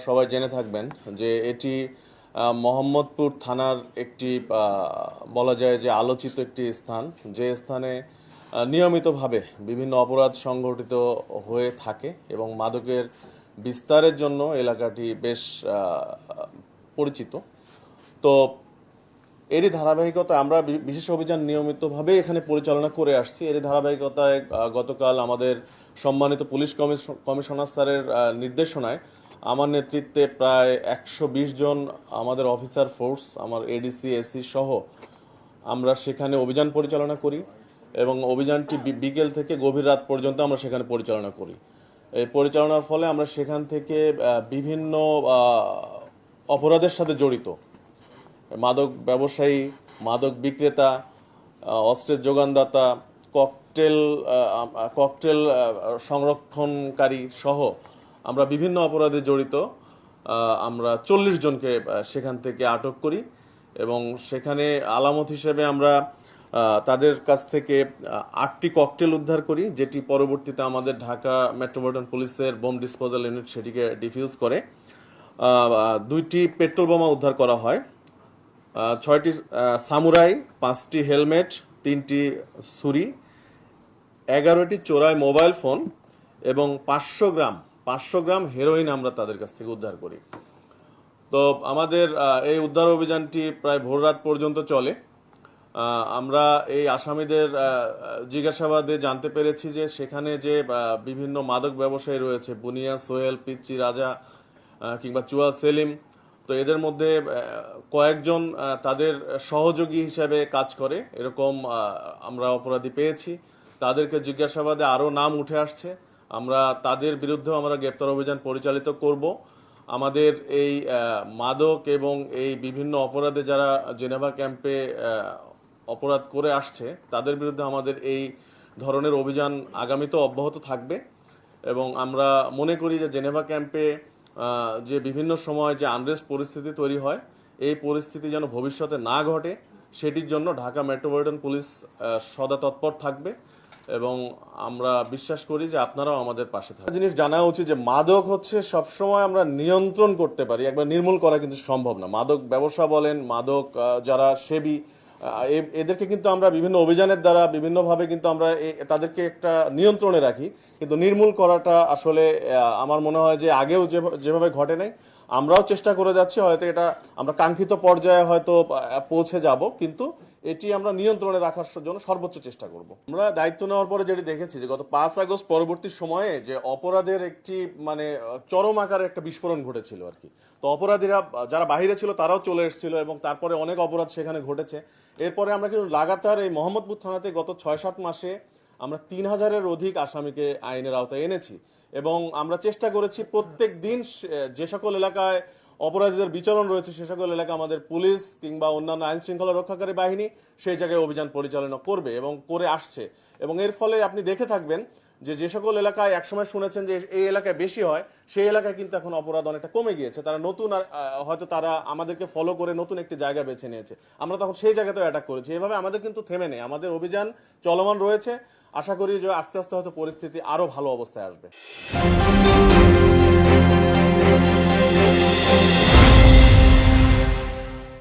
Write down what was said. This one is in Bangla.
সবাই জেনে থাকবেন যে এটি মোহাম্মদপুর থানার একটি বলা যায় যে আলোচিত একটি স্থান, যে স্থানে নিয়মিতভাবে বিভিন্ন অপরাধ সংঘটিত হয়ে থাকে এবং মাদকের বিস্তারের জন্য এলাকাটি বেশ পরিচিত। তো এরই ধারাবাহিকতা আমরা বিশেষ অভিযান নিয়মিতভাবে এখানে পরিচালনা করে আসছি। এরই ধারাবাহিকতায় গতকাল আমাদের সম্মানিত পুলিশ কমিশনার স্যারের নির্দেশনায় আমার নেতৃত্বে প্রায় 120 জন আমাদের অফিসার ফোর্স, আমার এডিসি এসি সহ আমরা সেখানে অভিযান পরিচালনা করি এবং অভিযানটি বিকেল থেকে গভীর রাত পর্যন্ত আমরা সেখানে পরিচালনা করি। এই পরিচালনার ফলে আমরা সেখান থেকে বিভিন্ন অপরাধের সাথে জড়িত মাদক ব্যবসায়ী, মাদক বিক্রেতা, অস্ত্রের যোগানদাতা, ককটেল সংরক্ষণকারী সহ আমরা বিভিন্ন অপরাধে জড়িত আমরা 40 জনকে সেখান থেকে আটক করি এবং সেখানে আলামত হিসেবে আমরা তাদের কাছ থেকে 8টি ককটেল উদ্ধার করি, যেটি পরবর্তীতে আমাদের ঢাকা মেট্রোপলিটন পুলিশের বোম ডিসপোজাল ইউনিট সেটিকে ডিফিউজ করে। 2টি পেট্রোল বোমা উদ্ধার করা হয়, 6টি সামুরাই, 5টি হেলমেট, 3টি ছুরি, 11টি চোরাই মোবাইল ফোন এবং 500 গ্রাম হেরোইন আমরা তাদের কাছ থেকে উদ্ধার করি। তো আমাদের এই উদ্ধার অভিযানটি প্রায় ভোর রাত পর্যন্ত চলে। আমরা এই আসামিদের জিজ্ঞাসাবাদে জানতে পেরেছি যে সেখানে যে বিভিন্ন মাদক ব্যবসায়ী রয়েছে, বুনিয়া, সোহেল, পিচ্চি, রাজা কিংবা চুয়া, সেলিম, তো এদের মধ্যে কয়েকজন তাদের সহযোগী হিসেবে কাজ করে এরকম আমরা অপরাধী পেয়েছি। তাদেরকে জিজ্ঞাসাবাদে আরও নাম উঠে আসছে। আমরা তাদের বিরুদ্ধেও আমরা গ্রেপ্তার অভিযান পরিচালিত করব। আমাদের এই মাদক এবং এই বিভিন্ন অপরাধে যারা জেনেভা ক্যাম্পে অপরাধ করে আসছে তাদের বিরুদ্ধে আমাদের এই ধরনের অভিযান আগামীতেও অব্যাহত থাকবে এবং আমরা মনে করি যে জেনেভা ক্যাম্পে যে বিভিন্ন সময় যে আনরেস্ট পরিস্থিতি তৈরি হয়, এই পরিস্থিতি যেন ভবিষ্যতে না ঘটে সেটির জন্য ঢাকা মেট্রোপলিটন পুলিশ সদা তৎপর থাকবে এবং আমরা বিশ্বাস করি যে আপনারাও আমাদের পাশে থাকবেন। জিনিস জানা উচিত যে মাদক হচ্ছে সবসময় আমরা নিয়ন্ত্রণ করতে পারি, একবার নির্মূল করা কিন্তু সম্ভব না। মাদক ব্যবসা বলেন, মাদক যারা সেবী, এদেরকে কিন্তু আমরা বিভিন্ন অভিযানের দ্বারা বিভিন্নভাবে কিন্তু আমরা তাদেরকে একটা নিয়ন্ত্রণে রাখি, কিন্তু নির্মূল করাটা আসলে আমার মনে হয় যে আগেও যেভাবে ঘটে নাই, আমরাও চেষ্টা করে যাচ্ছি। হয়তো এটা আমরা কাঙ্ক্ষিত পর্যায়ে হয়তো পৌঁছে যাব, কিন্তু এটি আমরা নিয়ন্ত্রণে রাখার জন্য সর্বোচ্চ চেষ্টা করব। আমরা দায়িত্ব নেওয়ার পরে যেটি দেখেছি যে গত 5 আগস্ট পরবর্তী সময়ে যে অপরাধের একটি চরম আকারে একটা বিস্ফোরণ ঘটেছিল আর কি। তো অপরাধীরা যারা বাইরে ছিল তারাও চলে এসেছিল এবং তারপরে অনেক অপরাধ সেখানে ঘটেছে। এরপরে আমরা কিন্তু লাগাতার এই মোহাম্মদপুর থানাতে গত 6-7 মাসে আমরা 3000-এর অধিক আসামিকে আইনের আওতায় এনেছি এবং আমরা চেষ্টা করেছি প্রত্যেক দিন যে সকল এলাকায় অপরাধীদের বিচরণ রয়েছে সে সকল এলাকা আমাদের পুলিশ কিংবা অন্যান্য আইন শৃঙ্খলা রক্ষাকারী বাহিনী সেই জায়গায় অভিযান পরিচালনা করবে এবং করে আসছে। এবং এর ফলে আপনি দেখে থাকবেন যে সকল এলাকায় একসময় শুনেছেন যে এই এলাকায় বেশি হয়, সেই এলাকায় কিন্তু এখন অপরাধ অনেকটা কমে গিয়েছে। তারা নতুন হয়তো তারা আমাদেরকে ফলো করে নতুন একটি জায়গা বেছে নিয়েছে, আমরা তখন সেই জায়গাতেও অ্যাটাক করেছি। এভাবে আমাদের কিন্তু থেমে নেই, আমাদের অভিযান চলমান রয়েছে। আশা করি যে আস্তে আস্তে হয়তো পরিস্থিতি আরও ভালো অবস্থায় আসবে।